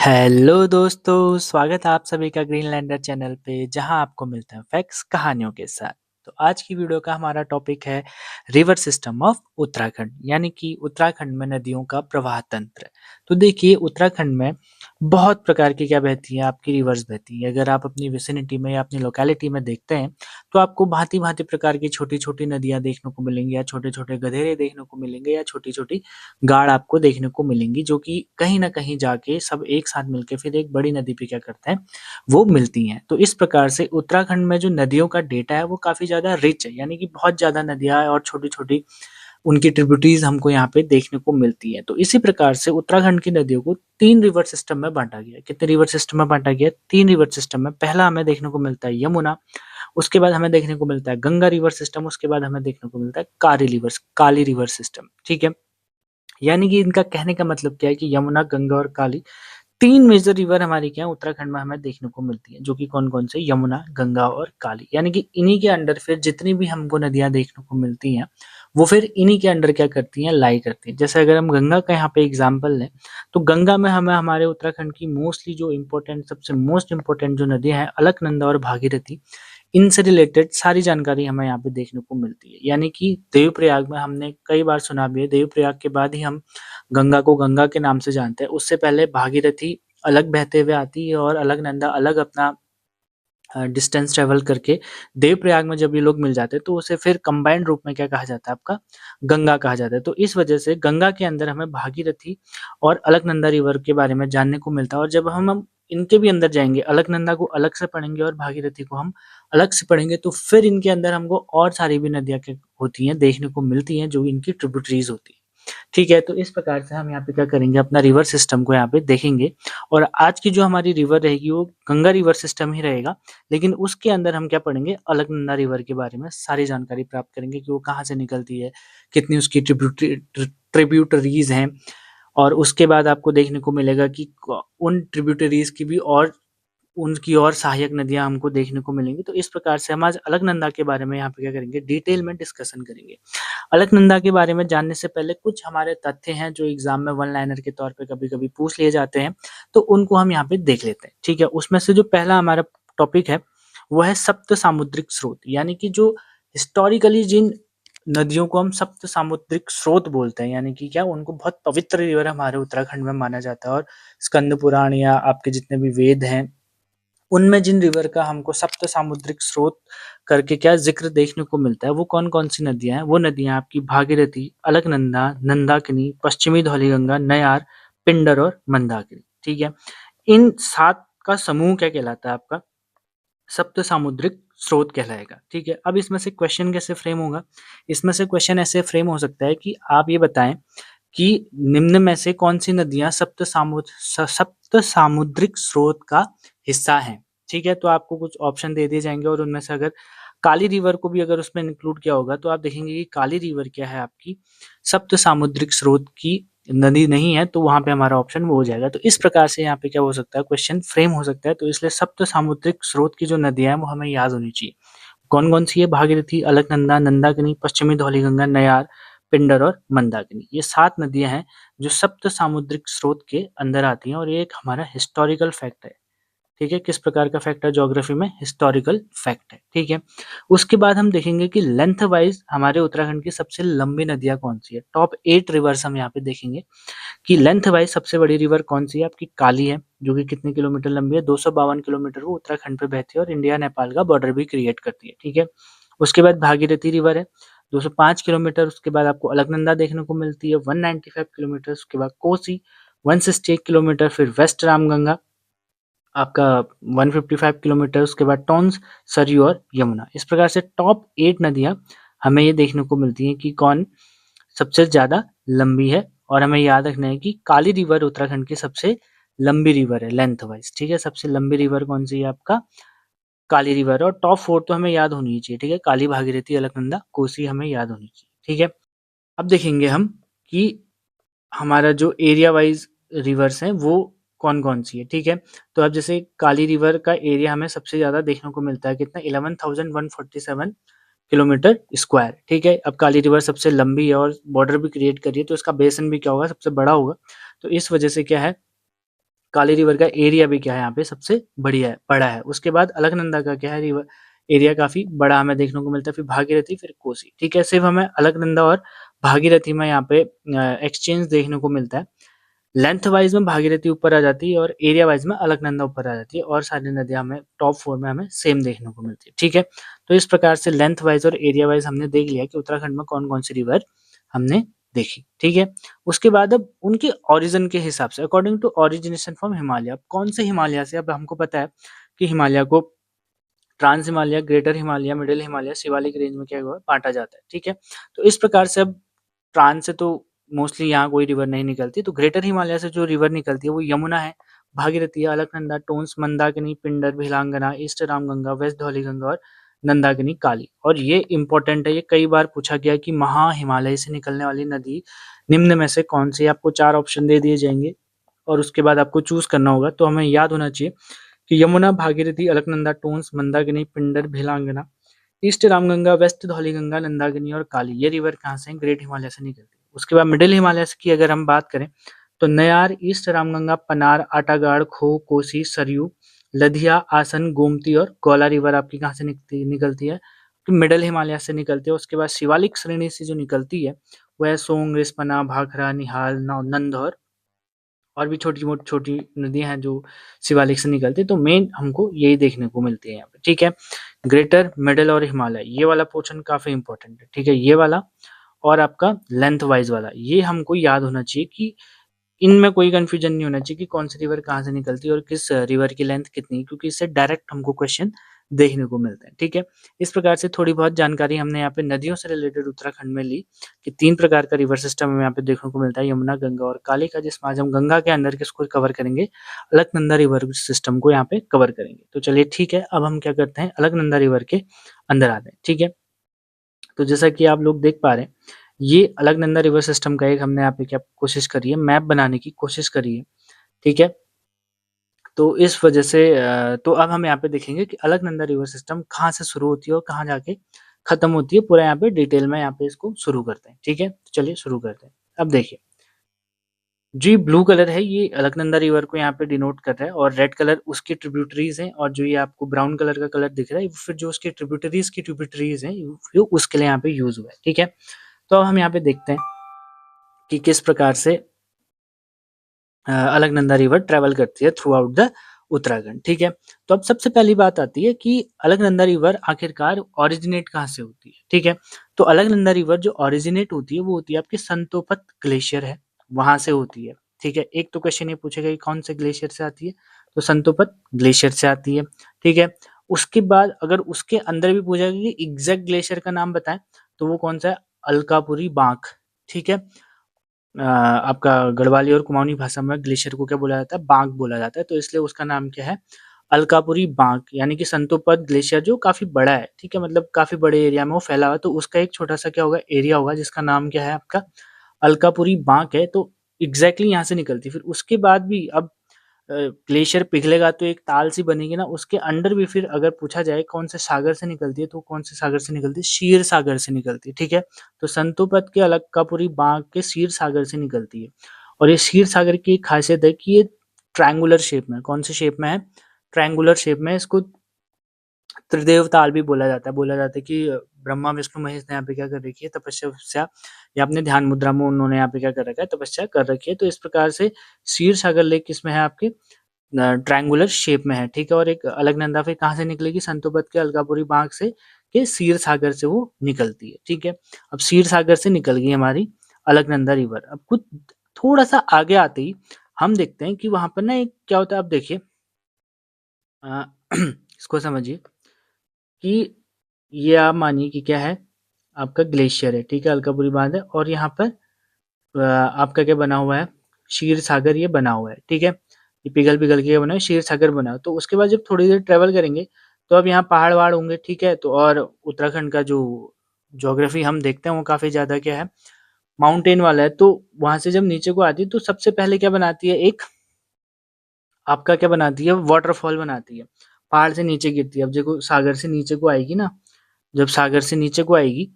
Hello दोस्तों, स्वागत है आप सभी का ग्रीनलैंडर चैनल पे जहां आपको मिलते हैं फैक्ट्स कहानियों के साथ। तो आज की वीडियो का हमारा टॉपिक है रिवर सिस्टम ऑफ उत्तराखंड यानी कि उत्तराखंड में नदियों का प्रवाह तंत्र। तो देखिए उत्तराखंड में बहुत प्रकार की क्या बहती हैं आपकी रिवर्स बहती हैं। अगर आप अपनी विसिनिटी में या अपनी लोकेलिटी में देखते हैं तो आपको भांति-भांति प्रकार की छोटी-छोटी नदियाँ देखने को मिलेंगी या छोटे-छोटे गधेरे देखने को मिलेंगे या छोटी-छोटी गाड़ आपको देखने को मिलेंगी जो कि कहीं न कहीं जाके सब एक साथ मिलके फिर एक बड़ी नदी पे क्या करते हैं, वो मिलती हैं। तो इस प्रकार से उत्तराखंड में जो नदियों का डेटा है वो काफ़ी ज़्यादा रिच है, यानी कि बहुत ज़्यादा नदियाँ और छोटी-छोटी उनकी ट्रिब्यूटरीज़ हमको यहाँ पे देखने को मिलती हैं। तो इसी प्रकार से उत्तराखंड की नदियों को 3 रिवर सिस्टम में बाँटा गया है। कितने रिवर सिस्टम में बाँटा गया है? 3 रिवर सिस्टम में। पहला हमें देखने को मिलता है यमुना, उसके बाद हमें देखने को मिलता है गंगा रिवर सिस्टम, उसके बाद हमें देखने को मिलता है काली रिवर सिस्टम, ठीक है? यानी कि इनका कहने का मतलब क्या है कि यमुना, गंगा और काली 3 मेजर रिवर हमारी क्या है उत्तराखंड में हमें देखने को मिलती है, जो कि कौन-कौन से यमुना, गंगा और काली। यानी कि इन्हीं के अंडर फिर जितनी भी हमको नदियाँ देखने को मिलती हैं, वो फिर इन्हीं के अंडर क्या करती हैं, लाई करती हैं। जैसे अगर हम गंगा का यहाँ पे एग्ज़ाम्पल लें, तो गंगा में हमें हमारे उत्तराखंड की मोस्टली जो इम्पोर्टेंट सबसे मोस्ट इम्पोर्टेंट जो नदियाँ हैं, अलकनंदा और भागीरथी, इनसे रिलेटेड सारी जानकारी हमें यहाँ पे देखने को मिलती है। यानी कि देवप्रयाग में हमने कई बार सुना भी है, देवप्रयाग के बाद ही हम गंगा को गंगा के नाम से जानते हैं। उससे पहले भागीरथी अलग बहते हुए आती है और अलकनंदा अलग अपना डिस्टेंस ट्रैवल करके देवप्रयाग में जब ये लोग मिल जाते हैं, तो उसे फिर कंबाइंड रूप में क्या कहा जाता है आपका, गंगा कहा जाता है। तो इस वजह से गंगा के अंदर हमें भागीरथी और अलकनंदा रिवर के बारे में जानने को मिलता है और जब हम इनके भी अंदर जाएँगे, अलकनंदा को अलग से पढ़ेंगे और भागीरथी को हम अलग से पढ़ेंगे, तो फिर इनके अंदर हमको और सारी भी नदियाँ क्या होती हैं, देखने को मिलती हैं, जो इनकी ट्रिब्यूटरीज़ होती हैं। ठीक है, तो इस प्रकार से हम यहाँ पे क्या करेंगे, अपना रिवर सिस्टम को यहाँ पे देखेंगे और आज की जो हमारी रिवर रहेगी, वो गंगा रिवर सिस्टम ही रहेगा। लेकिन उसके अंदर हम क्या पढ़ेंगे, अलकनंदा रिवर के बारे में सारी जानकारी प्राप्त करेंगे कि वो कहाँ से निकलती है, कितनी उसकी ट्रिब्यूटरीज़ हैं और उसके बाद आपको देखने को मिलेगा कि क उन ट्रिब्यूटरीज़ की भी और उनकी और सहायक नदियाँ हमको देखने को मिलेंगी। तो इस प्रकार से हम आज अलकनंदा के बारे में यहाँ पे क्या करेंगे, डिटेल में डिस्कशन करेंगे। अलकनंदा के बारे में जानने से पहले कुछ हमारे तथ्य हैं जो एग्ज़ाम में वन लाइनर के तौर पे कभी-कभी पूछ लिए जाते हैं, तो उनको हम यहाँ पे देख लेते हैं, ठीक है? उसमें से जो पहला हमारा टॉपिक है, वो है सप्त सामुद्रिक स्रोत, यानी कि जो हिस्टोरिकली जिन नदियों को हम सप्त सामुद्रिक स्रोत बोलते हैं, यानी कि क्या उनको बहुत पवित्र रिवर हमारे उत्तराखंड में माना जाता है और स्कंद पुराण या आपके जितने भी वेद हैं, उनमें जिन रिवर का हमको सप्त सामुद्रिक स्रोत करके क्या ज़िक्र देखने को मिलता है, वो कौन-कौन सी नदियाँ हैं? वो नदियाँ आपकी भागीरथी, अलकनंदा, मंदाकिनी, पश्चिमी धौलीगंगा, नयार, पिंडर और मंदाकिनी, ठीक है? इन 7 का समूह क्या कहलाता है आपका? सप्त सामुद्रिक स्रोत कहलाएगा, ठीक है? अब इसमें से क्वेश्चन कैसे फ्रेम होगा? इसमें से क्वेश्चन ऐसे फ्रेम हो सकता है कि आप ये बताएँ कि निम्न में से कौन-सी नदियाँ सप्त सामुद्रिक स्रोत का हिस्सा हैं, ठीक है? तो आपको कुछ ऑप्शन दे दिए जाएँगे और उनमें से अगर काली रिवर को भी अगर उसमें इंक्लूड किया होगा, तो आप देखेंगे कि काली रिवर क्या है आपकी सप्त सामुद्रिक स्रोत की नदी नहीं है, तो वहाँ पे हमारा ऑप्शन वो हो जाएगा। तो इस प्रकार से यहाँ पे क्या हो सकता है, क्वेश्चन फ्रेम हो सकता है, तो इसलिए सप्त सामुद्रिक स्रोत की जो नदियाँ हैं, वो हमें याद होनी चाहिए। कौन-कौन सी है? भागीरथी, अलकनंदा, नंदाकिनी, पश्चिमी धौलीगंगा, नयार, पिंडर और मंदाकिनी। ये 7 नदियाँ हैं, जो सप्त सामुद्रिक स्रोत के अंदर आती हैं और ये एक हमारा हिस्टोरिकल फैक्ट है। ठीक है? किस प्रकार का फैक्ट है ज्योग्राफी में? हिस्टोरिकल फैक्ट है, ठीक है? उसके बाद हम देखेंगे कि लेंथ वाइज़ हमारे उत्तराखंड की सबसे लंबी नदियाँ कौन-सी है? टॉप 8 रिवर्स हम यहाँ पे देखेंगे कि लेंथ वाइज़ सबसे बड़ी रिवर कौन-सी है? आपकी काली है, जो कि कितने किलोमीटर लंबी है? 252 किलोमीटर वो उत्तराखंड पे बहती है और इंडिया-नेपाल का बॉर्डर भी क्रिएट करती है, ठीक है? उसके बाद भागीरथी रिवर है, 205 किलोमीटर, उसके बाद आपको अलकनंदा देखने को मिलती है 195 किलोमीटर, उसके बाद कोसी 168 किलोमीटर, फिर वेस्ट रामगंगा आपका 155 किलोमीटर, उसके बाद टॉन्स, सरयू और यमुना। इस प्रकार से टॉप 8 नदियाँ हमें ये देखने को मिलती हैं कि कौन सबसे ज़्यादा लंबी है और हमें याद रखना है कि काली रिवर उत्तराखंड की सबसे लंबी रिवर है लेंथ वाइज़, ठीक है? सबसे लंबी रिवर कौन-सी है आपका? काली रिवर और टॉप 4 तो हमें याद होनी ही चाहिए, ठीक है? काली, भागीरथी, अलकनंदा, कोसी हमें याद होनी चाहिए, ठीक है? अब देखेंगे हम कि हमारा जो एरिया वाइज़ रिवर्स हैं वो कौन-कौन सी है, ठीक है? तो अब जैसे काली रिवर का एरिया हमें सबसे ज़्यादा देखने को मिलता है कितना 11,147 किलोमीटर स्क्वायर, ठीक है? अब काली रिवर सबसे लंबी है और बॉर्डर भी क्रिएट कर रही है तो इसका बेसिन भी क्या होगा सबसे बड़ा होगा। तो इस वजह से क्या है काली रिवर का एरिया भी क्या है यहाँ पे सबसे बड़ा है। उसके बाद अलकनंदा का क्या है रिवर एरिया काफ़ी बड़ा हमें देखने को मिलता है, फिर भागीरथी, फिर कोसी, ठीक है? सिर्फ़ हमें अलकनंदा और भागीरथी में यहाँ पे एक्सचेंज देखने को मिलता है। लेंथ वाइज़ में भागीरथी ऊपर आ जाती है और एरिया वाइज़ में अलकनंदा ऊपर आ जाती है और सारी नदियाँ हमें टॉप 4 में हमें सेम देखने को मिलती है, ठीक है? तो इस प्रकार से लेंथ वाइज़ और एरिया वाइज़ हमने देख लिया कि उत्तराखंड में कौन-कौन सी रिवर हमने देखी, ठीक है? उसके बाद अब उनके ओरिजिन के हिसाब से according to origination from Himalaya, अब कौन से हिमालय से, अब हमको पता है कि हिमालय को trans Himalaya, greater Himalaya, middle Himalaya, Shivalik range में क्या हुआ है बाँटा जाता है, ठीक है? तो इस प्रकार से अब ट्रांस से तो मोस्टली यहाँ कोई रिवर नहीं निकलती, तो ग्रेटर हिमालय से जो रिवर निकलती है वो यमुना है, भागीरथी है, अलकनंदा, टोंस, मंदाकिनी, पिंडर, भिलांगना, ईस्ट रामगंगा, वेस्ट धौलीगंगा और नंदाकिनी काली। और ये इम्पोर्टेंट है, ये कई बार पूछा गया है कि महा हिमालय से निकलने वाली नदी निम्न में से कौन सी है? आपको 4 ऑप्शन दे दिए जाएँगे और उसके बाद आपको चूज़ करना होगा, तो हमें याद होना चाहिए कि यमुना, भागीरथी, अलकनंदा, टोंस, मंदाकिनी, पिंडर, भिलांगना, ईस्ट रामगंगा, वेस्ट धौलीगंगा, नंदाकिनी और काली, ये रिवर कहाँ से हैं? ग्रेट हिमालय से निकलती है। उसके बाद मिडिल हिमालय की अगर हम बात करें तो नयार, ईस्ट रामगंगा, पनार, आटागाड़, खो, कोसी, सरयू, लधिया, आसन, गोमती और गौला रिवर आपकी कहाँ से निकलती है? तो मिडिल हिमालय से निकलती है। उसके बाद शिवालिक श्रेणी से जो निकलती है वो है सोंग, रिस्पना, भाखड़ा, निहाल, नंद और भी छोटी नदियाँ हैं जो शिवालिक से निकलती है, तो मेन हमको यही देखने को मिलती है यहाँ पे, ठीक है? ग्रेटर, मिडल और हिमालय, ये वाला पोर्शन काफ़ी इम्पोर्टेंट है, ठीक है? ये वाला और आपका लेंथ वाइज़ वाला, ये हमको याद होना चाहिए कि इनमें कोई कन्फ्यूजन नहीं होना चाहिए कि कौन सी रिवर कहाँ से निकलती है और किस रिवर की लेंथ कितनी है, क्योंकि इससे डायरेक्ट हमको क्वेश्चन देखने को मिलते हैं, ठीक है? इस प्रकार से थोड़ी बहुत जानकारी हमने यहाँ पे नदियों से रिलेटेड उत्तराखंड में ली कि 3 प्रकार का रिवर सिस्टम हमें यहाँ पे देखने को मिलता है, यमुना, गंगा और काली का, जिसमें आज हम गंगा के अंदर किसको कवर करेंगे? अलकनंदा रिवर सिस्टम को यहाँ पे कवर करेंगे। तो चलिए ठीक है, अब हम क्या करते हैं अलकनंदा रिवर के अंदर आते हैं, ठीक है? तो जैसा कि आप लोग देख पा रहे हैं, ये अलकनंदा रिवर सिस्टम का एक हमने यहाँ पे क्या कोशिश करी है, मैप बनाने की कोशिश करी है, ठीक है? तो इस वजह से तो अब हम यहाँ पे देखेंगे कि अलकनंदा रिवर सिस्टम कहाँ से शुरू होती है और कहाँ जाके खत्म होती है, पूरा यहाँ पे डिटेल में यहाँ पे इसको शुरू करते हैं, ठीक है? तो चलिए शुरू करते हैं। अब देखिए, जो ये ब्लू कलर है ये अलकनंदा रिवर को यहाँ पे डिनोट कर रहा है और रेड कलर उसकी ट्रिब्यूटरीज़ हैं और जो ये आपको ब्राउन कलर का कलर दिख रहा है, फिर जो उसकी ट्रिब्यूटरीज़ हैं, वो उसके लिए यहाँ पे यूज़ हुआ है, ठीक है? तो अब हम यहाँ पे देखते हैं कि किस प्रकार से अलकनंदा रिवर ट्रैवल करती है थ्रू आउट द उत्तराखंड, ठीक है? तो अब सबसे पहली बात आती है कि अलकनंदा रिवर आखिरकार ओरिजिनेट कहाँ से होती है, ठीक है? तो अलकनंदा रिवर जो ओरिजिनेट होती है वो होती है आपके संतोपत ग्लेशियर है, वहाँ से होती है, ठीक है? एक तो क्वेश्चन ये पूछेगा कि कौन से ग्लेशियर से आती है? तो संतोपत ग्लेशियर से आती है, ठीक है? उसके बाद अगर उसके अंदर भी पूछा गया कि एग्ज़ैक्ट ग्लेशियर का नाम बताएँ, तो वो कौन-सा है? अलकापुरी बाँक, ठीक है? आपका गढ़वाली और कुमाऊनी भाषा में ग्लेशियर को क्या बोला जाता है? बाँक बोला जाता है, तो इसलिए उसका नाम क्या है? अलकापुरी बाँक, यानी कि संतोपत ग्लेशियर जो काफ़ी बड़ा है, ठीक है? मतलब काफ़ी बड़े एरिया में वो फैला हुआ है, तो उसका एक छोटा-सा क्या होगा एरिया होगा जिसका नाम क्या है आपका? अलकापुरी बाँक है, तो एग्ज़ैक्टली यहाँ से निकलती है। फिर उसके बाद भी अब ग्लेशियर पिघलेगा तो एक ताल सी बनेगी ना, उसके अंडर भी फिर अगर पूछा जाए कौन से सागर से निकलती है, तो कौन से सागर से निकलती है? क्षीर सागर से निकलती है, ठीक है? तो संतोपत के अलकापुरी बाँक के क्षीर सागर से निकलती है और ये क्षीर सागर की एक खासियत है कि ये ट्रायंगुलर शेप में है। कौन सी शेप में है? ट्रायंगुलर शेप में है। इसको त्रिदेव ताल भी बोला जाता है कि ब्रह्मा, विष्णु, महेश ने यहाँ पे क्या कर रखी है तपस्या या अपने ध्यान मुद्रा में उन्होंने यहाँ पे क्या कर रखा है तपस्या कर रखी है। तो इस प्रकार से क्षीर सागर लेक किसमें है आपके ट्रायंगुलर शेप में है, ठीक है? और एक अलकनंदा फिर कहाँ से निकलेगी? संतोबत के अलकापुरी बाँक से के क्षीर सागर से वो निकलती है, ठीक है? अब क्षीर सागर से निकल गई हमारी अलकनंदा रिवर। अब कुछ थोड़ा-सा आगे आते ही हम देखते हैं कि वहाँ पर ना एक क्या होता है, आप देखिए अ, इसको समझिए कि ये आप मानिए कि क्या है, आपका ग्लेशियर है, ठीक है? अलकापुरी बाँध है और यहाँ पर आपका क्या बना हुआ है, क्षीर सागर ये बना हुआ है, ठीक है? ये पिघल-पिघल के क्या बना है, क्षीर सागर बना है। तो उसके बाद जब थोड़ी देर ट्रैवल करेंगे, तो अब यहाँ पहाड़-वहाड़ होंगे, ठीक है? तो और उत्तराखंड का जो ज्योग्राफी हम देखते हैं, वो काफ़ी ज़्यादा क्या है, माउंटेन वाला है। तो वहाँ से जब नीचे को आती है, तो सबसे पहले क्या बनाती है, एक आपका क्या बनाती है, वॉटरफॉल बनाती है। पहाड़ से नीचे गिरती है। अब देखो सागर से नीचे को आएगी ना, जब सागर से नीचे को आएगी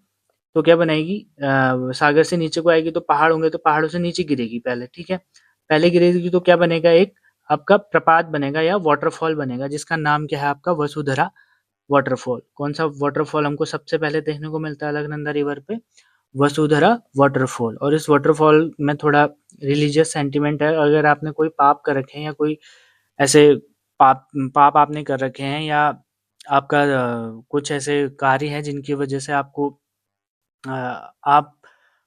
तो क्या बनाएगी, सागर से नीचे को आएगी तो पहाड़ होंगे तो पहाड़ों से नीचे गिरेगी पहले, ठीक है? पहले गिरेगी तो क्या बनेगा, एक आपका प्रपात बनेगा या वाटरफॉल बनेगा जिसका नाम क्या है आपका वसुधरा वाटरफॉल। कौन सा वाटरफॉल हमको सबसे पहले देखने को मिलता है अलकनंदा रिवर पे? वसुधरा वाटरफॉल। और इस वाटरफॉल में थोड़ा रिलीजियस सेंटिमेंट है। अगर आपने कोई पाप कर रखे हैं या कोई ऐसे पाप पाप आपने कर रखे हैं या आपका कुछ ऐसे कार्य हैं जिनकी वजह से आपको आप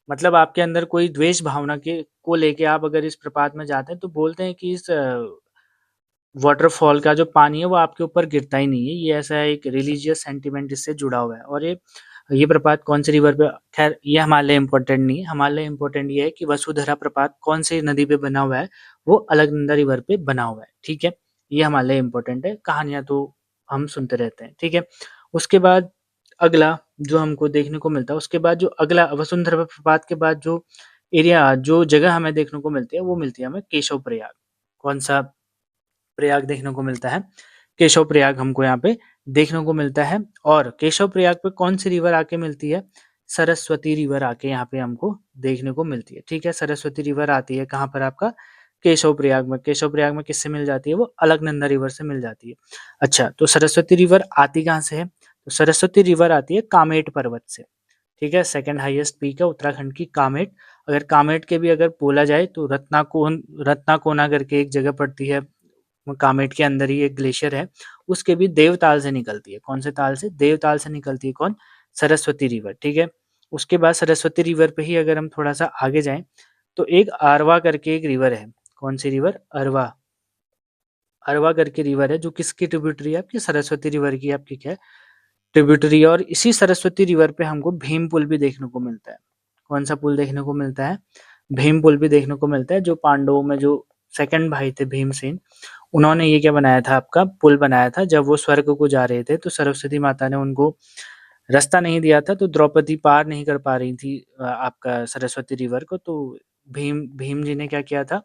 मतलब आपके अंदर कोई द्वेष भावना के को लेके आप अगर इस प्रपात में जाते हैं तो बोलते हैं कि इस वाटरफॉल का जो पानी है वो आपके ऊपर गिरता ही नहीं है। ये ऐसा एक रिलीजियस सेंटिमेंट इससे जुड़ा हुआ है। और ये प्रपात कौन सी रिवर पे, खैर ये हमारे लिए इम्पोर्टेंट नहीं है। हमारे लिए इम्पोर्टेंट ये है कि वसुधरा प्रपात कौन सी नदी पे बना हुआ है? वो अलकनंदा रिवर पे बना हुआ है। ठीक है, ये हमारे लिए इम्पोर्टेंट है। कहानियां तो हम सुनते रहते हैं। ठीक है, उसके बाद अगला जो हमको देखने को मिलता है, उसके बाद जो अगला वसुंधरा प्रपात के बाद जो एरिया जो जगह हमें देखने को मिलती है वो मिलती है हमें केशव प्रयाग। कौन सा प्रयाग देखने को मिलता है? केशव प्रयाग हमको यहाँ पे देखने को मिलता है। और केशव प्रयाग पे कौन सी रिवर आके मिलती है? सरस्वती रिवर आके यहाँ पे हमको देखने को मिलती है। ठीक है, सरस्वती रिवर आती है कहाँ पर आपका? केशव प्रयाग में। केशव प्रयाग में किससे मिल जाती है? वो अलकनंदा रिवर से मिल जाती है। अच्छा, तो सरस्वती रिवर आती कहाँ से है? तो सरस्वती रिवर आती है कामेट पर्वत से। ठीक है, सेकंड हाईएस्ट पीक है उत्तराखंड की कामेट। अगर कामेट के भी अगर बोला जाए तो रत्नाकोना करके एक जगह पड़ती है, कामेट के अंदर ही एक ग्लेशियर है, उसके भी देवताल से निकलती है। कौन से ताल से? देवताल से निकलती है। कौन? सरस्वती रिवर। ठीक है, उसके बाद सरस्वती रिवर पे ही अगर हम थोड़ा सा आगे जाएं तो एक आरवा करके एक रिवर है। कौन सी रिवर? अरवा। अरवा करके रिवर है जो किसकी ट्रिब्यूटरी है? आपकी सरस्वती रिवर की आपकी क्या है? ट्रिब्यूटरी। और इसी सरस्वती रिवर पे हमको भीम पुल भी देखने को मिलता है। कौन सा पुल देखने को मिलता है? भीम पुल भी देखने को मिलता है। जो पांडवों में जो सेकंड भाई थे भीमसेन, उन्होंने ये क्या बनाया था? आपका पुल बनाया था। जब वो स्वर्ग को जा रहे थे तो सरस्वती माता ने उनको रास्ता नहीं दिया था, तो द्रौपदी पार नहीं कर पा रही थी आपका सरस्वती रिवर को। तो भीम भीम जी ने क्या किया था?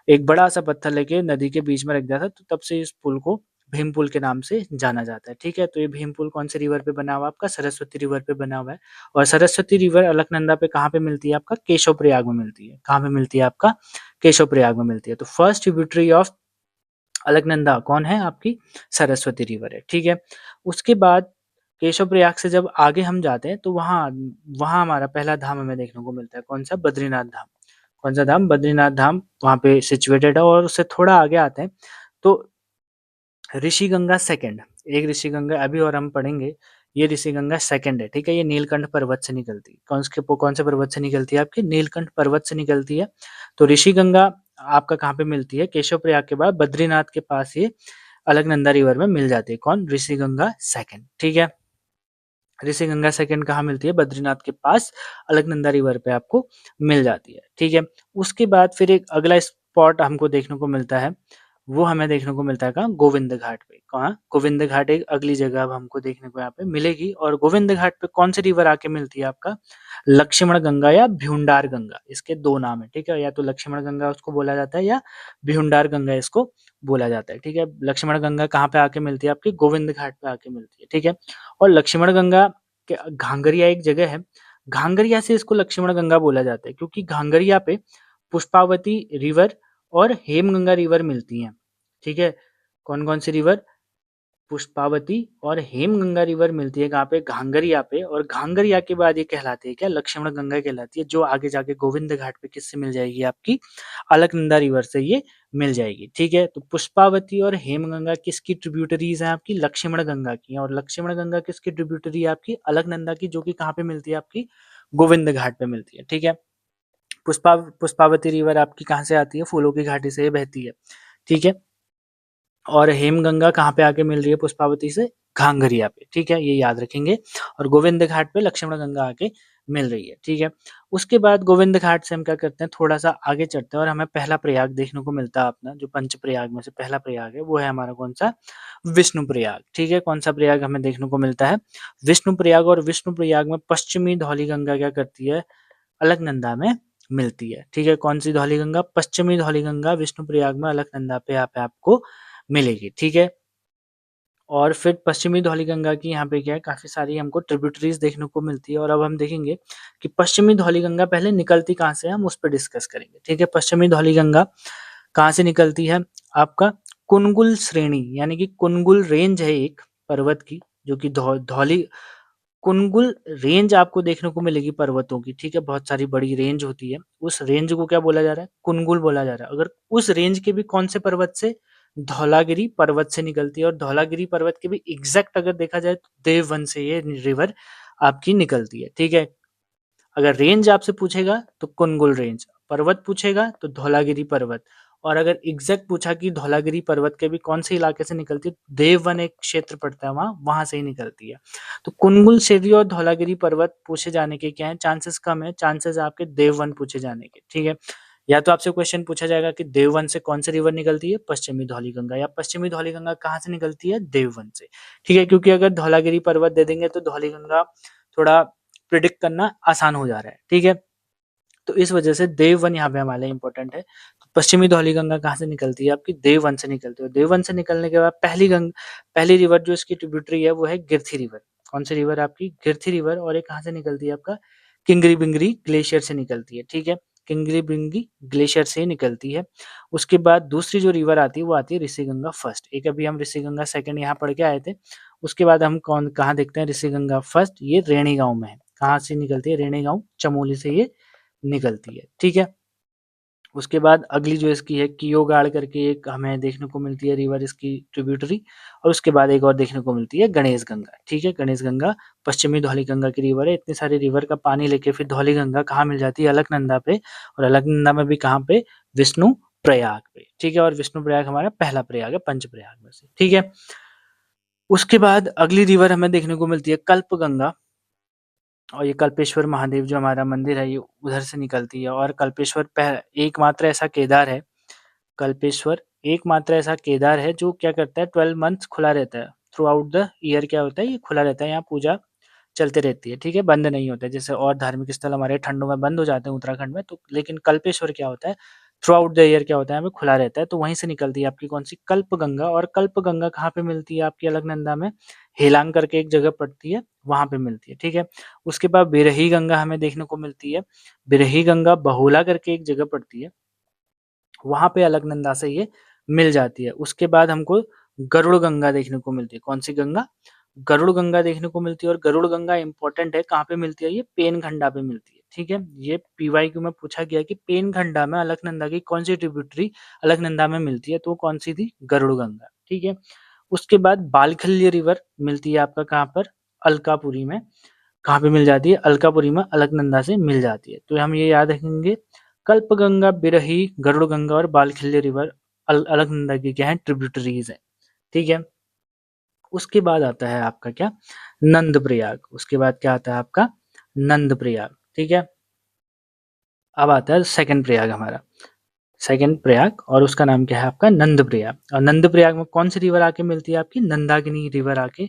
एक बड़ा सा पत्थर लेके नदी के बीच में रख दिया था। तो तब से इस पुल को भीम पुल के नाम से जाना जाता है। ठीक है, तो ये भीम पुल कौन से रिवर पे बना हुआ है? आपका सरस्वती रिवर पे बना हुआ है। और सरस्वती रिवर अलकनंदा पे कहाँ पे मिलती है? आपका केशव प्रयाग में मिलती है। कहाँ पे मिलती है? आपका केशव प्रयाग में मिलती है। तो फर्स्ट ट्रिब्यूटरी ऑफ अलकनंदा कौन है? आपकी सरस्वती रिवर है। ठीक है, उसके बाद केशव प्रयाग से जब आगे हम जाते हैं तो वहाँ वहाँ हमारा पहला धाम हमें देखने को मिलता है। कौन सा? बद्रीनाथ धाम। कौन सा धाम? बद्रीनाथ धाम वहाँ पे सिचुएटेड है। और उससे थोड़ा आगे आते हैं तो ऋषिगंगा सेकंड, एक ऋषिगंगा अभी और हम पढ़ेंगे। ये ऋषिगंगा सेकंड है। ठीक है, ये नीलकंठ पर्वत से निकलती है। कौन से पर्वत से निकलती है? आपकी नीलकंठ पर्वत से निकलती है। तो ऋषिगंगा आपका कहाँ पे मिलती है? केशव प्रयाग के बाद बद्रीनाथ के पास ये अलकनंदा रिवर में मिल जाती है। कौन? ऋषिगंगा सेकंड। ठीक है, ऋषिगंगा सेकंड कहाँ मिलती है? बद्रीनाथ के पास अलकनंदा रिवर पे आपको मिल जाती है। ठीक है, उसके बाद फिर एक अगला स्पॉट हमको देखने को मिलता है। वो हमें देखने को मिलता है कहाँ? गोविंद घाट पे। कहाँ? गोविंद घाट एक अगली जगह अब हमको देखने को यहाँ पे मिलेगी। और गोविंद घाट पे कौन सी रिवर आके मिलती है? आपका लक्ष्मण गंगा या भ्यूंडार गंगा। इसके दो नाम है। ठीक है, या तो लक्ष्मण गंगा उसको बोला जाता है या भ्यूंडार गंगा इसको बोला जाता है। ठीक है, लक्ष्मण गंगा कहाँ पे आके मिलती है? आपकी गोविंद घाट पे आके मिलती है। ठीक है, और लक्ष्मण गंगा के घांगरिया एक जगह है। घांगरिया से इसको लक्ष्मण गंगा बोला जाता है क्योंकि घांगरिया पे पुष्पावती रिवर और हेमगंगा रिवर मिलती हैं। ठीक है, कौन कौन सी रिवर? पुष्पावती और हेमगंगा रिवर मिलती है कहाँ पे? घांगरिया पे। और घांगरिया के बाद ये कहलाती है क्या? लक्ष्मण गंगा कहलाती है, जो आगे जाके गोविंद घाट पे किससे मिल जाएगी? आपकी अलकनंदा रिवर से ये मिल जाएगी। ठीक है, तो पुष्पावती और हेमगंगा किसकी ट्रिब्यूटरीज हैं? आपकी लक्ष्मण गंगा की। और लक्ष्मण गंगा किसकी ट्रिब्यूटरी है? आपकी अलकनंदा की, जो कि कहाँ पे मिलती है? आपकी गोविंद घाट पे मिलती है। ठीक है, पुष्पावती रिवर आपकी कहाँ से आती है? फूलों की घाटी से ये बहती है। ठीक है, और हेमगंगा कहाँ पे आके मिल रही है पुष्पावती से? घांगरिया पे। ठीक है, ये याद रखेंगे। और गोविंद घाट पे लक्ष्मण गंगा आके मिल रही है। ठीक है, उसके बाद गोविंद घाट से हम क्या करते हैं? थोड़ा सा आगे चढ़ते हैं और हमें पहला प्रयाग देखने को मिलता है अपना, जो पंच प्रयाग में से पहला प्रयाग है वो है हमारा कौन सा? विष्णु प्रयाग। ठीक है, कौन सा प्रयाग हमें देखने को मिलता है? विष्णु प्रयाग। और विष्णु प्रयाग में पश्चिमी धौली गंगा क्या करती है? अलकनंदा में मिलती है। ठीक है, कौन सी धौली गंगा? पश्चिमी धौली गंगा विष्णु प्रयाग में अलकनंदा पे यहाँ पे आपको मिलेगी। ठीक है, और फिर पश्चिमी धौली गंगा की यहाँ पे क्या है? काफ़ी सारी हमको ट्रिब्यूटरीज देखने को मिलती है। और अब हम देखेंगे कि पश्चिमी धौली गंगा पहले निकलती कहाँ से है, हम उस पर डिस्कस करेंगे। ठीक है, पश्चिमी धौली गंगा कहाँ से निकलती है? आपका कुनगुल श्रेणी यानी कि कुनगुल रेंज है एक पर्वत की, जो कि धौली कुनगुल रेंज आपको देखने को मिलेगी पर्वतों की, ठीक है? बहुत सारी बड़ी रेंज होती है। उस रेंज को क्या बोला जा रहा है? कुनगुल बोला जा रहा है। अगर उस रेंज के भी कौन से पर्वत से? धौलागिरी पर्वत से निकलती है, और धौलागिरी पर्वत के भी एग्जैक्ट अगर देखा जाए तो देववन से ये रिवर आपकी निकलती है, ठीक है? अगर रेंज आपसे पूछेगा तो कुनगुल रेंज, पर्वत पूछेगा तो धौलागिरी पर्वत, और अगर एग्जैक्ट पूछा कि धौलागिरी पर्वत के भी कौन से इलाके से निकलती है, देववन एक क्षेत्र पड़ता है वहां से ही निकलती है। तो कुनगुल श्रेणी और धौलागिरी पर्वत पूछे जाने के क्या है चांसेस? कम है, चांसेस आपके देववन पूछे जाने के, ठीक है? या तो आपसे क्वेश्चन पूछा जाएगा कि देववन से कौन सी रिवर निकलती है? पश्चिमी धौलीगंगा। या पश्चिमी धौलीगंगा कहाँ से निकलती है? देववन से, ठीक है? क्योंकि अगर धौलागिरी पर्वत दे देंगे तो धौलीगंगा थोड़ा प्रिडिक्ट करना आसान हो जा रहा है, ठीक है? तो इस वजह से देववन यहाँ पे हमारे लिए इंपॉर्टेंट है। तो पश्चिमी धौलीगंगा कहाँ से निकलती है? आपकी देववन से निकलती है। देववन से निकलने के बाद पहली रिवर जो इसकी ट्रिब्यूटरी है वो है गिरथी रिवर। कौन सी रिवर? आपकी गिरथी रिवर। और ये कहाँ से निकलती है? आपका किंगरी बिंगरी ग्लेशियर से निकलती है, ठीक है? किंगरी बिंगरी ग्लेशियर से निकलती है। उसके बाद दूसरी जो रिवर आती है वो आती है ऋषिगंगा फर्स्ट। एक अभी हम ऋषिगंगा सेकंड यहाँ पढ़ के आए थे। उसके बाद हम कहाँ देखते हैं ऋषिगंगा फर्स्ट? ये रेणी गांव में है। कहाँ से निकलती है? रेणी गांव चमोली से ये निकलती है, ठीक है? उसके बाद अगली जो इसकी है कियोगाड़ करके एक हमें देखने को मिलती है रिवर इसकी ट्रिब्यूटरी। और उसके बाद एक और देखने को मिलती है गणेश गंगा, ठीक है? गणेश गंगा पश्चिमी धौली गंगा की रिवर है। इतनी सारी रिवर का पानी लेके फिर धौली गंगा कहाँ मिल जाती है? अलकनंदा पे। और अलकनंदा में भी कहाँ पे? विष्णु प्रयाग पे, ठीक है? और विष्णु प्रयाग हमारा पहला प्रयाग है पंच प्रयाग में से, ठीक है? उसके बाद अगली रिवर हमें देखने को मिलती है कल्प गंगा। और ये कल्पेश्वर महादेव जो हमारा मंदिर है ये उधर से निकलती है। और कल्पेश्वर एकमात्र ऐसा केदार है, कल्पेश्वर एकमात्र ऐसा केदार है जो क्या करता है 12 मंथ्स खुला रहता है। थ्रू आउट द ईयर क्या होता है? ये खुला रहता है, यहाँ पूजा चलते रहती है, ठीक है? बंद नहीं होता है। जैसे और धार्मिक स्थल हमारे ठंडों में बंद हो जाते हैं उत्तराखंड में, तो लेकिन कल्पेश्वर क्या होता है? थ्रू आउट द ईयर क्या होता है? हमें खुला रहता है। तो वहीं से निकलती है आपकी कौन सी? कल्प गंगा। और कल्प गंगा कहाँ पे मिलती है? आपकी अलकनंदा में हेलांग करके एक जगह पड़ती है, वहां पे मिलती है, ठीक है? उसके बाद बिरही गंगा हमें देखने को मिलती है। बिरही गंगा बहुला करके एक जगह पड़ती है, वहां पे अलकनंदा से ये मिल जाती है। उसके बाद हमको गरुड़ गंगा देखने को मिलती है। कौन सी गंगा? गरुड़ गंगा देखने को मिलती है। और गरुड़ गंगा इंपॉर्टेंट है, कहाँ पे मिलती है? ये पेनखंडा पे मिलती है, ठीक है? ये पीवाईक्यू में पूछा गया कि पेनखंडा में अलकनंदा की कौन सी ट्रिब्यूटरी अलकनंदा में मिलती है? तो वो कौन सी थी? गरुड़ गंगा, ठीक है? उसके बाद बालखल्य रिवर मिलती है आपका कहाँ पर? अलकापुरी में। कहाँ पे मिल जाती है? अलकापुरी में अलकनंदा से मिल जाती है। तो हम ये याद रखेंगे, कल्पगंगा, बिरही, गरुड़ गंगा और बालखिल्य रिवर अलकनंदा की क्या है? ट्रिब्यूटरीज है, ठीक है? उसके बाद आता है आपका क्या? नंद प्रयाग। उसके बाद क्या आता है आपका? नंद प्रयाग, ठीक है? अब आता है सेकंड प्रयाग हमारा, सेकंड प्रयाग, और उसका नाम क्या है आपका? नंद प्रयाग। और नंद प्रयाग में कौन सी रिवर आके मिलती है? आपकी नंदाकिनी रिवर आके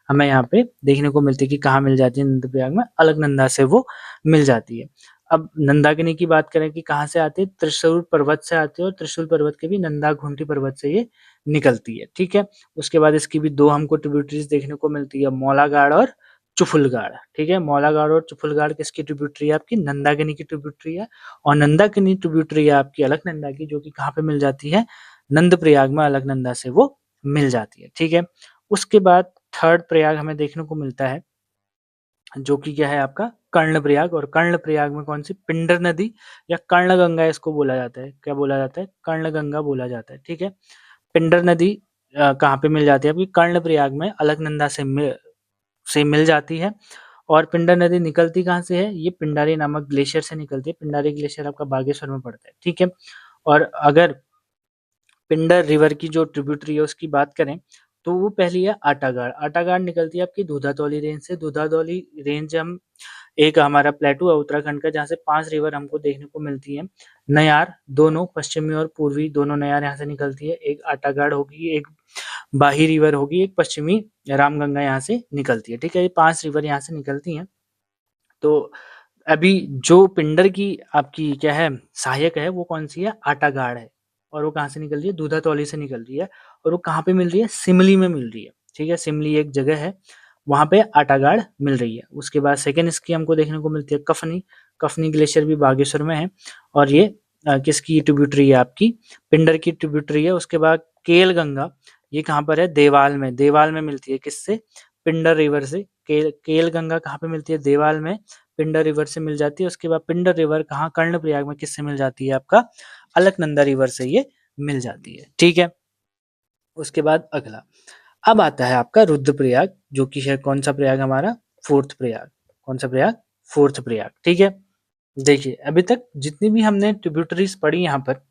हमें यहाँ पे देखने को मिलती है। कि कहाँ मिल जाती है? नंद प्रयाग में अलकनंदा से वो मिल जाती है। अब नंदाकिनी की बात करें कि कहाँ से आती है? त्रिशूल पर्वत से आती है, और त्रिशूल पर्वत के भी नंदा घुंटी पर्वत से ये निकलती है, ठीक है? उसके बाद इसकी भी दो हमको ट्रिब्यूटरीज देखने को मिलती है, मौलागाड़ और चुफुलगाड़, ठीक है? मौलागाड़ और चुफुलगाड़ किसकी ट्रिब्यूटरी है? आपकी नंदाकिनी की ट्रिब्यूटरी है। और नंदाकिनी ट्रिब्यूटरी है आपकी अलकनंदा की, जो कि कहाँ पे मिल जाती है? नंद प्रयाग में अलकनंदा से वो मिल जाती है, ठीक है? उसके बाद थर्ड प्रयाग हमें देखने को मिलता है, जो कि क्या है आपका? कर्ण प्रयाग। और कर्ण प्रयाग में कौन सी? पिंडर नदी या कर्ण गंगा इसको बोला जाता है। क्या बोला जाता है? कर्ण गंगा बोला जाता है, ठीक है? पिंडर नदी कहाँ पे मिल जाती है? आपकी कर्ण प्रयाग में अलकनंदा से मिल जाती है। और पिंडर नदी निकलती कहाँ से है? ये पिंडारी नामक ग्लेशियर से निकलती है। पिंडारी ग्लेशियर आपका बागेश्वर में पड़ता है, ठीक है? और अगर पिंडर रिवर की जो ट्रिब्यूटरी है उसकी बात करें, तो वो पहली है आटागाड़। आटागाड़ निकलती है आपकी दूधातौली रेंज से। दूधातौली रेंज हम एक हमारा प्लेटू है उत्तराखंड का, जहाँ से 5 रिवर हमको देखने को मिलती है। नयार, दोनों पश्चिमी और पूर्वी दोनों नयार यहाँ से निकलती है। एक आटागाड़ होगी, एक बाही रिवर होगी, एक पश्चिमी रामगंगा यहाँ से निकलती है, ठीक है? ये 5 रिवर यहाँ से निकलती हैं। तो अभी जो पिंडर की आपकी क्या है सहायक है, वो कौन सी है? आटागाड़ है। और वो कहाँ से निकल रही है? दूधातौली से निकल रही है। और वो कहाँ पे मिल रही है? सिमली में मिल रही है, ठीक है? सिमली एक जगह है, वहां पे आटागाड़ मिल रही है। उसके बाद सेकेंड इसकी हमको देखने को मिलती है कफनी। कफनी ग्लेशियर भी बागेश्वर में है। और ये किसकी ट्रिब्यूटरी है आपकी, पिंडर की ट्रिब्यूटरी है। उसके बाद केल गंगा, ये कहाँ पर है, देवाल में, देवाल में मिलती है किससे, पिंडर रिवर से। केल गंगा कहाँ पे मिलती है, देवाल में, पिंडर रिवर से मिल जाती है। उसके बाद पिंडर रिवर कहाँ, कर्णप्रयाग में, किससे मिल जाती है, आपका अलकनंदा रिवर से ये मिल जाती है। ठीक है, उसके बाद अगला अब आता है आपका रुद्रप्रयाग, जो कि है कौन सा प्रयाग हमारा, फोर्थ प्रयाग। कौन सा प्रयाग, फोर्थ प्रयाग। ठीक है, देखिए अभी तक जितनी भी हमने ट्रिब्यूटरीज पढ़ी यहाँ पर,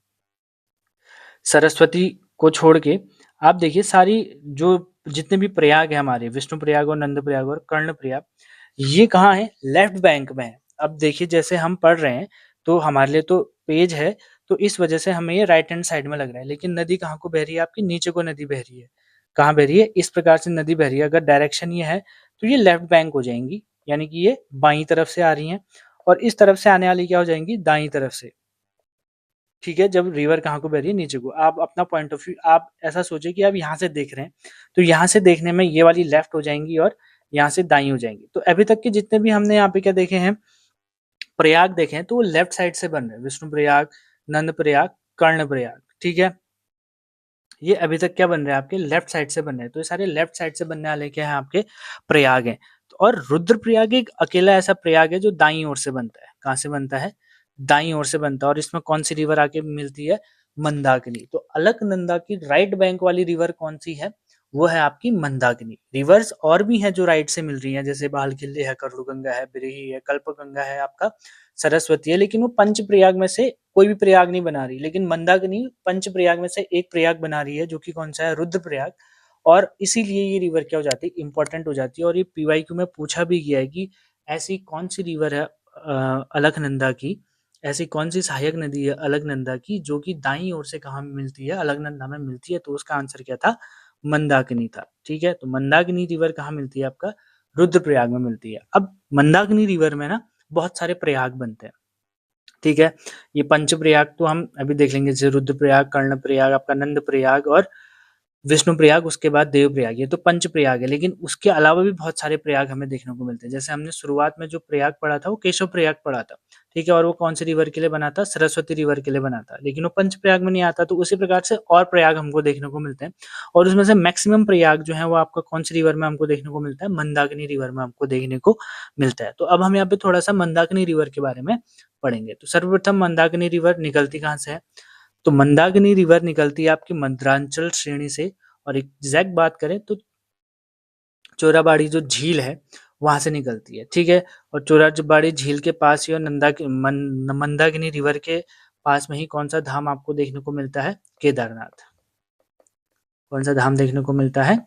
सरस्वती को छोड़ के, आप देखिए सारी जो जितने भी प्रयाग है हमारे, विष्णु प्रयाग और नंद प्रयाग और कर्ण प्रयाग, ये कहाँ है, लेफ्ट बैंक में है। अब देखिए जैसे हम पढ़ रहे हैं तो हमारे लिए तो पेज है, तो इस वजह से हमें ये राइट हैंड साइड में लग रहा है, लेकिन नदी कहाँ को बह रही है आपकी, नीचे को नदी बह रही है। कहाँ बह रही है, इस प्रकार से नदी बह रही है। अगर डायरेक्शन ये है तो ये लेफ्ट बैंक हो जाएंगी, यानी कि ये बाई तरफ से आ रही हैं, और इस तरफ से आने वाली क्या हो जाएंगी, दाई तरफ से। ठीक है, जब रिवर कहाँ को बह रही है, नीचे को। आप अपना पॉइंट ऑफ व्यू आप ऐसा सोचिए कि आप यहाँ से देख रहे हैं, तो यहाँ से देखने में ये वाली लेफ्ट हो जाएंगी और यहाँ से दाई हो जाएंगी। तो अभी तक के जितने भी हमने यहाँ पे क्या देखे हैं, प्रयाग देखे हैं, तो वो लेफ्ट साइड से बन रहे हैं, विष्णु प्रयाग, नंद प्रयाग, कर्ण प्रयाग। ठीक है, ये अभी तक क्या बन रहे हैं, आपके लेफ्ट साइड से बन रहे हैं। तो ये सारे लेफ्ट साइड से बनने वाले क्या है, आपके प्रयाग हैं। तो और रुद्रप्रयाग एक अकेला ऐसा प्रयाग है जो दाईं ओर से बनता है। कहाँ से बनता है, दाईं ओर से बनता है। और इसमें कौन सी रिवर आके मिलती है, मंदाकिनी। तो अलकनंदा की राइट बैंक वाली रिवर कौन सी है, वो है आपकी मंदाकिनी। रिवर्स और भी हैं जो राइट से मिल रही हैं, जैसे बालकिल्ले है, करूगंगा है, बिरही है, कल्पगंगा है, आपका सरस्वती है, लेकिन वो पंच प्रयाग में से कोई भी प्रयाग नहीं बना रही। लेकिन मंदाकिनी पंच प्रयाग में से एक प्रयाग बना रही है, जो कि कौन सा है, रुद्रप्रयाग। और इसीलिए ये रिवर क्या हो जाती है, इंपॉर्टेंट हो जाती है। और ये पीवाईक्यू में पूछा भी गया है कि ऐसी कौन सी रिवर है अलकनंदा की, ऐसी कौन सी सहायक नदी है अलकनंदा की, जो कि दाईं ओर से कहाँ मिलती है, अलकनंदा में मिलती है। तो उसका आंसर क्या था, मंदाकिनी था। ठीक है, तो मंदाकिनी रिवर कहाँ मिलती है, आपका रुद्रप्रयाग में मिलती है। अब मंदाकिनी रिवर में ना बहुत सारे प्रयाग बनते हैं। ठीक है, ये पंच प्रयाग तो हम अभी देख लेंगे, जैसे रुद्रप्रयाग, कर्ण प्रयाग, आपका नंद प्रयाग और विष्णु प्रयाग, उसके बाद देव प्रयाग। ये तो पंच प्रयाग है, लेकिन उसके अलावा भी बहुत सारे प्रयाग हमें देखने को मिलते हैं। जैसे हमने शुरुआत में जो प्रयाग पढ़ा था वो केशव प्रयाग पढ़ा था। ठीक है, और वो कौन सी रिवर के लिए बना था, सरस्वती रिवर के लिए बना था, लेकिन वो पंच प्रयाग में नहीं आता। तो उसी प्रकार से और प्रयाग हमको देखने को मिलते हैं, और उसमें से मैक्सिमम प्रयाग जो है वो आपका कौन सी रिवर में हमको देखने को मिलता है, मंदाकिनी रिवर में हमको देखने को मिलता है। तो अब हम यहाँ पे थोड़ा सा मंदाकिनी रिवर के बारे में पढ़ेंगे। तो सर्वप्रथम मंदाकिनी रिवर निकलती कहाँ से है, तो मंदाकिनी रिवर निकलती है आपकी मध्यांचल श्रेणी से। और एग्जैक्ट बात करें तो चोराबाड़ी जो झील है वहां से निकलती है। ठीक है, और चोराबाड़ी झील के पास ही और मंदाकिनी रिवर के पास में ही कौन सा धाम आपको देखने को मिलता है, केदारनाथ। कौन सा धाम देखने को मिलता है,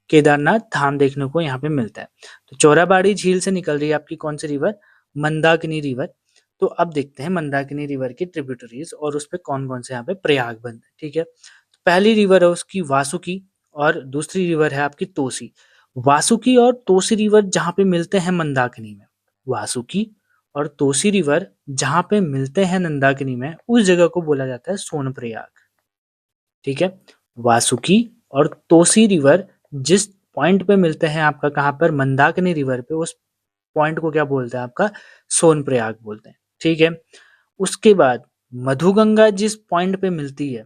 केदारनाथ धाम देखने को यहाँ पे मिलता है। तो चोराबाड़ी झील से निकल रही है आपकी कौन सी रिवर, मंदाकिनी रिवर। तो अब देखते हैं मंदाकिनी रिवर की ट्रिब्यूटरीज और उस पे कौन कौन से यहाँ पे प्रयाग बनते हैं। ठीक है, तो पहली रिवर है उसकी वासुकी, और दूसरी रिवर है आपकी तोसी। वासुकी और तोसी रिवर जहाँ पे मिलते हैं मंदाकिनी में, वासुकी और तोसी रिवर जहाँ पे मिलते हैं मंदाकिनी में, उस जगह को बोला जाता है सोनप्रयाग। ठीक है, वासुकी और तोसी रिवर जिस पॉइंट पे मिलते हैं आपका, कहाँ पर, मंदाकिनी रिवर पे, उस पॉइंट को क्या बोलते हैं, आपका सोनप्रयाग बोलते हैं। ठीक है, उसके बाद मधुगंगा जिस पॉइंट पे मिलती है,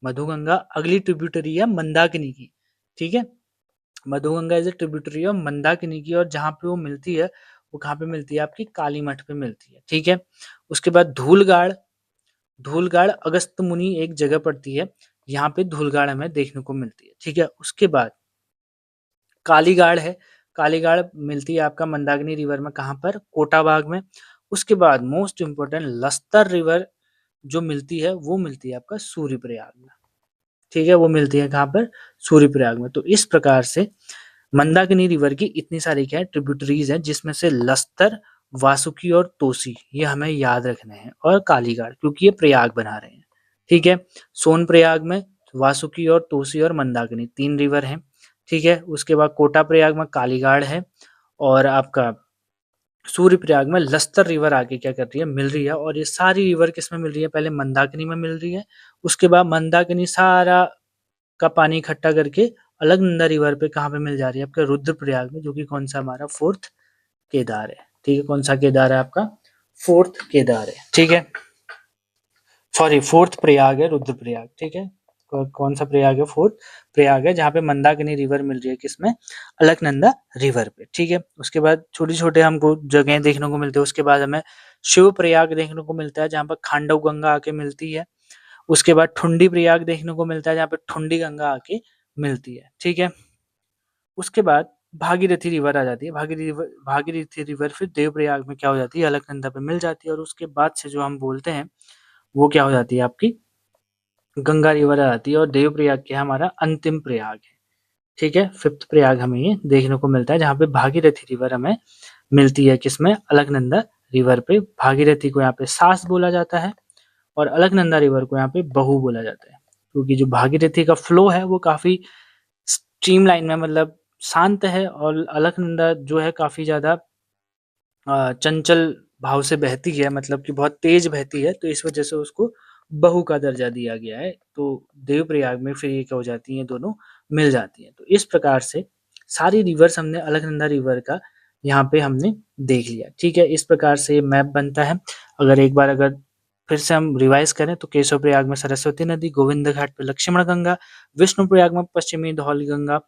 मधुगंगा अगली ट्रिब्यूटरी है मंदाकिनी की। ठीक है, Madhuganga is a tributary of Mandakini की, और जहाँ पे वो मिलती है वो कहाँ पे मिलती है, आपकी कालीमठ पे मिलती है। ठीक है, उसके बाद धूलगाड़, धूलगाड़ अगस्त मुनि एक जगह पड़ती है, यहाँ पे धूलगाड़ हमें देखने को मिलती है। ठीक है, उसके बाद कालीगाड़ है, कालीगाड़ मिलती है आपका मंदाकिनी रिवर में, कहाँ पर, कोटाबाग में। उसके बाद मोस्ट इंपोर्टेंट लस्तर रिवर जो मिलती है वो मिलती है आपका सूर्यप्रयाग में। ठीक है, वो मिलती है कहाँ पर, सूर्यप्रयाग में। तो इस प्रकार से मंदाकिनी रिवर की इतनी सारी क्या है, ट्रिब्यूटरीज हैं, जिसमें से लस्तर, वासुकी और तोसी ये हमें याद रखने हैं, और कालीघाट, क्योंकि ये प्रयाग बना रहे हैं। ठीक है, सोनप्रयाग में वासुकी और तोसी और मंदाकिनी तीन रिवर हैं। ठीक है, उसके बाद कोटा प्रयाग में कालीघाट है, और आपका सूर्यप्रयाग में लस्तर रिवर आके क्या कर रही है, मिल रही है। और ये सारी रिवर किस में मिल रही है, पहले मंदाकिनी में मिल रही है, उसके बाद मंदाकिनी सारा का पानी इकट्ठा करके अलकनंदा रिवर पे कहाँ पे मिल जा रही है, आपके रुद्रप्रयाग में, जो कि कौन सा हमारा फोर्थ केदार है। ठीक है, कौन सा केदार है आपका, फोर्थ केदार है। ठीक है, सॉरी, फोर्थ प्रयाग है रुद्रप्रयाग, ठीक है। कौन सा प्रयाग है? फोर्थ प्रयाग है, जहाँ पे मंदाकिनी रिवर मिल रही है किसमें? अलकनंदा रिवर पे, ठीक है। उसके बाद छोटे छोटे हमको जगह देखने को मिलते हैं। उसके बाद हमें शिव प्रयाग देखने को मिलता है, जहाँ पर खांडव गंगा आके मिलती है। उसके बाद ठुंडी प्रयाग देखने को मिलता है, जहाँ पे ठुंडी गंगा आके मिलती है, ठीक है। उसके बाद भागीरथी रिवर आ जाती है। भागीरथी रिवर फिर देवप्रयाग में क्या हो जाती है? अलकनंदा पे मिल जाती है। और उसके बाद से जो हम बोलते हैं वो क्या हो जाती है आपकी? गंगा रिवर आ जाती है। और देवप्रयाग क्या है? हमारा अंतिम प्रयाग है, ठीक है। फिफ्थ प्रयाग हमें ये देखने को मिलता है, जहाँ पे भागीरथी रिवर हमें मिलती है किसमें? अलकनंदा रिवर पे। भागीरथी को यहाँ पे सास बोला जाता है और अलकनंदा रिवर को यहाँ पे बहू बोला जाता है, क्योंकि जो भागीरथी का फ्लो है वो काफी स्ट्रीमलाइन में, मतलब शांत है, और अलकनंदा जो है काफी ज्यादा चंचल भाव से बहती है, मतलब कि बहुत तेज बहती है, तो इस वजह से उसको बहू का दर्जा दिया गया है। तो देवप्रयाग में फिर ये क्या हो जाती हैं? दोनों मिल जाती हैं। तो इस प्रकार से सारी रिवर्स हमने अलकनंदा रिवर का यहाँ पे हमने देख लिया, ठीक है। इस प्रकार से मैप बनता है। अगर फिर से हम रिवाइज करें तो केशव प्रयाग में सरस्वती नदी, गोविंद घाट पे लक्ष्मण गंगा, विष्णु प्रयाग में पश्चिमी धौली गंगा,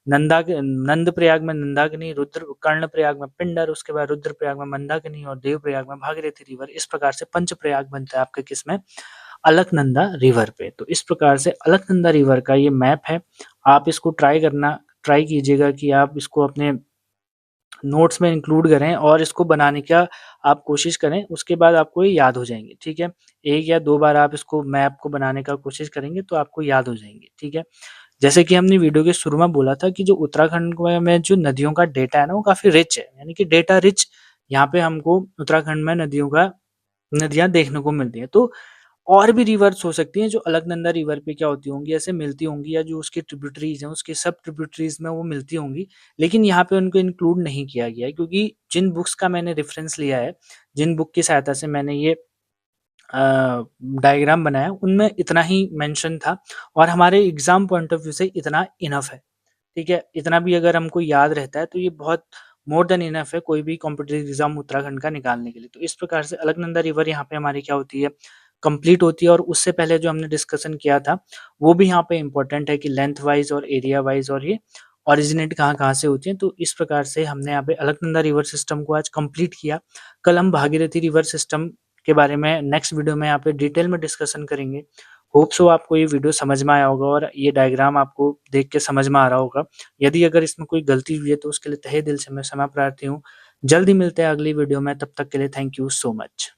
नंद प्रयाग में नंदाकिनी, रुद्र कर्ण प्रयाग में पिंडर, उसके बाद रुद्र प्रयाग में मंदाकिनी और देव प्रयाग में भागीरथी रिवर। इस प्रकार से पंच प्रयाग बनता है आपके किसमें? अलकनंदा रिवर पे। तो इस प्रकार से अलकनंदा रिवर का ये मैप है। आप इसको ट्राई कीजिएगा कि आप इसको अपने नोट्स में इंक्लूड करें और इसको बनाने का आप कोशिश करें। उसके बाद आपको ये याद हो जाएंगे, ठीक है। एक या दो बार आप इसको मैप को बनाने का कोशिश करेंगे तो आपको याद हो जाएंगे, ठीक है। जैसे कि हमने वीडियो के शुरू में बोला था कि जो उत्तराखंड में जो नदियों का डेटा है ना, वो काफ़ी रिच है, यानी कि डेटा रिच यहाँ पे हमको उत्तराखंड में नदियाँ देखने को मिलती हैं। तो और भी रिवर्स हो सकती हैं जो अलकनंदा रिवर पे क्या होती होंगी, ऐसे मिलती होंगी, या जो उसकी ट्रिब्यूटरीज़ हैं, उसके सब ट्रिब्यूटरीज़ में वो मिलती होंगी। लेकिन यहाँ पे उनको इंक्लूड नहीं किया गया है, क्योंकि जिन बुक्स का मैंने रेफ़रेंस लिया है, जिन बुक की सहायता से मैंने ये डायग्राम बनाया, उनमें इतना ही मेंशन था और हमारे एग्ज़ाम पॉइंट ऑफ व्यू से इतना इनफ है, ठीक है? इतना भी अगर हमको याद रहता है तो ये बहुत मोर देन इनफ है कोई भी कॉम्पिटिटिव एग्ज़ाम उत्तराखंड का निकालने के लिए। तो इस प्रकार से अलकनंदा रिवर यहाँ पे हमारी क्या होती है? कंप्लीट होती है। और उससे पहले जो हमने डिस्कशन किया था, वो भी यहाँ पे इम्पोर्टेंट है कि लेंथ वाइज़ और एरिया वाइज़ और ये ओरिजिनेट कहाँ-कहाँ से होती हैं। तो इस प्रकार से हमने यहाँ पे अलकनंदा रिवर सिस्टम को आज कंप्लीट किया। कल हम भागीरथी रिवर सिस्टम के बारे में नेक्स्ट वीडियो में यहाँ पे डिटेल में डिस्कशन करेंगे। होप सो आपको ये वीडियो समझ में आया होगा और ये डायग्राम आपको देख के समझ में आ रहा होगा। यदि अगर इसमें कोई गलती हुई है तो उसके लिए तहे दिल से मैं क्षमा प्रार्थी हूँ। जल्द ही मिलते हैं अगली वीडियो में, तब तक के लिए थैंक यू सो मच।